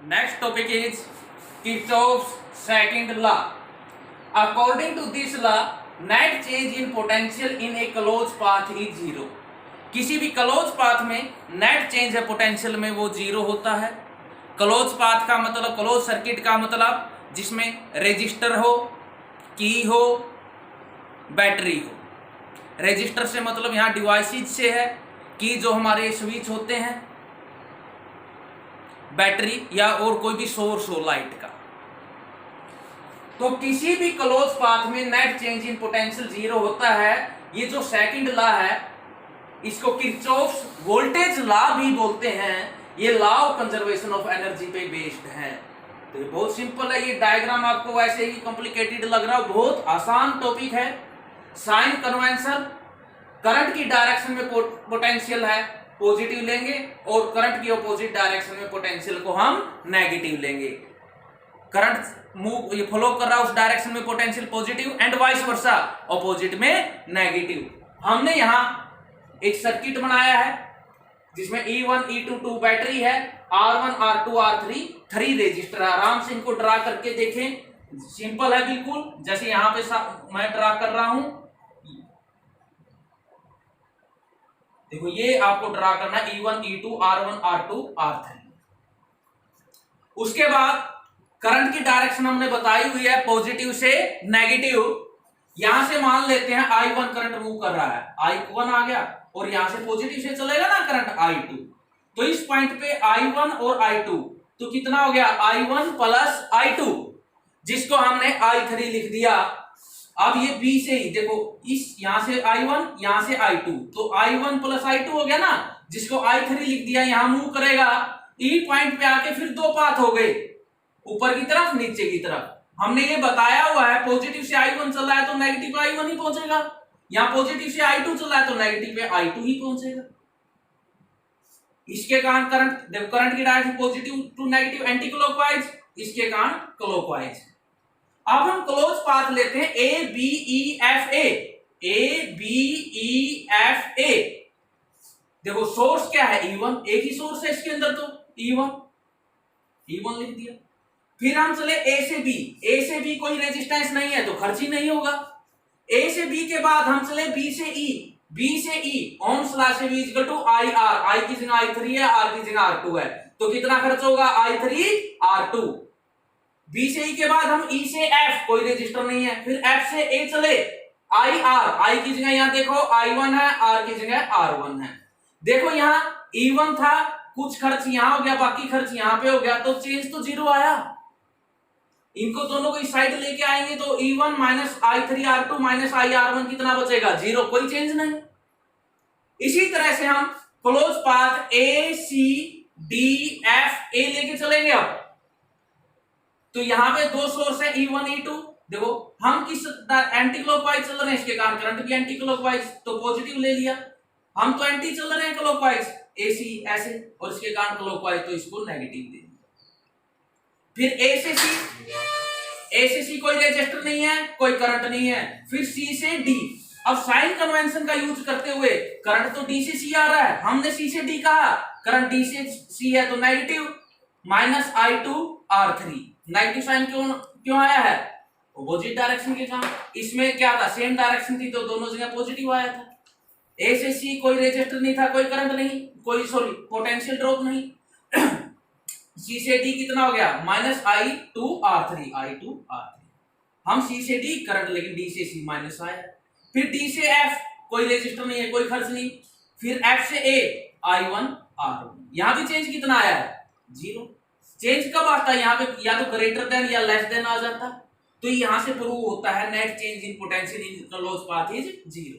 Next topic is Kirchhoff's second law. According to this law, net change in potential in a closed path is zero. किसी भी close path में net change है potential में वो zero होता है। Close path का मतलब, क्लोज सर्किट का मतलब जिसमें रेजिस्टर हो, की हो, बैटरी हो। रेजिस्टर से मतलब यहाँ डिवाइसेज से है, की जो हमारे स्विच होते हैं, बैटरी या और कोई भी सोर्स हो लाइट का। तो किसी भी क्लोज पाथ में net change in potential zero होता है। ये जो सेकंड लॉ है इसको किरचॉफ्स वोल्टेज लॉ भी बोलते हैं। ये law of conservation of energy पे बेस्ड है। तो ये बहुत सिंपल है। ये डायग्राम आपको वैसे ही कॉम्प्लिकेटेड लग रहा है, बहुत आसान टॉपिक है। साइन कन्वेंशन, करंट की डायरेक्शन में पोटेंशियल है पॉजिटिव लेंगे और करंट की अपोजिट डायरेक्शन में पोटेंशियल को हम नेगेटिव लेंगे। करंट मूव ये फ्लो कर रहा है उस डायरेक्शन में potential positive and vice versa opposite में नेगेटिव। हमने यहां एक सर्किट बनाया है जिसमें E1 E2 2 बैटरी है, R1 R2 R3 3 रेजिस्टर। आराम से इनको ड्रा करके देखें, सिंपल है बिल्कुल, जैसे यहां पे मैं ड्रा कर रहा हूं। देखो ये आपको ड्रा करना है E1 E2 R1 R2 R3। उसके बाद करंट की डायरेक्शन हमने बताई हुई है पॉजिटिव से नेगेटिव। यहां से मान लेते हैं I1 करंट मूव कर रहा है, I1 आ गया और यहां से पॉजिटिव से चलेगा ना करंट I2। तो इस पॉइंट पे I1 और I2 तो कितना हो गया I1 प्लस I2, जिसको हमने I3 लिख दिया। अब ये B से ही देखो, इस यहां से I1 यहां से I2 तो I1 प्लस I2 हो गया ना, जिसको I3 लिख दिया। यहां मूव करेगा E पॉइंट पे आके फिर दो पाथ हो गए, ऊपर की तरफ नीचे की तरफ। हमने ये बताया हुआ है पॉजिटिव से I1 चल रहा है तो नेगेटिव पे I1 ही पहुंचेगा, यहां पॉजिटिव से I2 चल रहा है तो नेगेटिव पे I2 ही पहुंचेगा। इसके कारण करंट देखो, करंट की direction positive to negative anti clockwise, इसके कारण क्लॉकवाइज। अब हम क्लोज पाथ लेते हैं A B E F A। A B E F A देखो सोर्स क्या है E1, एक ही सोर्स है इसके अंदर तो E1 लिख दिया। फिर हम चले A से B। A से B कोई रेजिस्टेंस नहीं है तो खर्च ही नहीं होगा। A से B के बाद हम चले B से E। B से E ओम्स लॉ से V equal to IR, I की जगह I3 है, R की जगह R2 है, तो कितना खर्च होगा I3 R2। B से E के बाद हम E से F, कोई रेजिस्टर नहीं है, फिर F से A चले IR, I की जगह यहां देखो I1 है, R की जगह R1 है। देखो यहां E1 था, कुछ खर्च यहां हो गया, बाकी खर्च यहां पे हो गया, तो चेंज तो जीरो आया। इनको दोनों को इस साइड लेके आएंगे तो E1 minus I3 R2 minus I R1 कितना बचेगा, जीरो, कोई चेंज नहीं। इसी तरह से हम close path A C D F A लेके चलेंगे। अब तो यहां पे दो सोर्स है E1 E2। देखो हम किस एंटी क्लॉकवाइज चल रहे हैं, इसके कारण करंट भी एंटी क्लॉकवाइज, तो पॉजिटिव ले लिया। हम तो एंटी चल रहे हैं क्लॉकवाइज AC ऐसे, और इसके कारण क्लॉकवाइज तो इसको नेगेटिव दे दिया। फिर A से C कोई रेजिस्टर नहीं है, कोई करंट नहीं है। फिर C से D। अब साइन कन्वेंशन का यूज करते हुए करंट तो D से C आ रहा है, हमने C से D कहा, करंट D से C है तो negative minus I2 R3। Negative sign क्यों आया है, अपोजिट डायरेक्शन के कारण। इसमें क्या था, सेम डायरेक्शन थी तो दोनों जगह पॉजिटिव आया था। A से C कोई रेजिस्टर नहीं था, कोई करंट नहीं, कोई पोटेंशियल ड्रॉप नहीं। C से D कितना हो गया माइनस I2 R3। हम C से D करंट, लेकिन D से C माइनस आया। फिर D से F कोई रेजिस्टर नहीं है, कोई खर्च नहीं। फिर F से A I1 R1। यहां भी चेंज कितना आया है, जीरो। चेंज कब आता है, यहाँ पे या तो ग्रेटर देन या लेस देन आ जाता, तो यहां से प्रूव होता है net change in potential in close path is zero.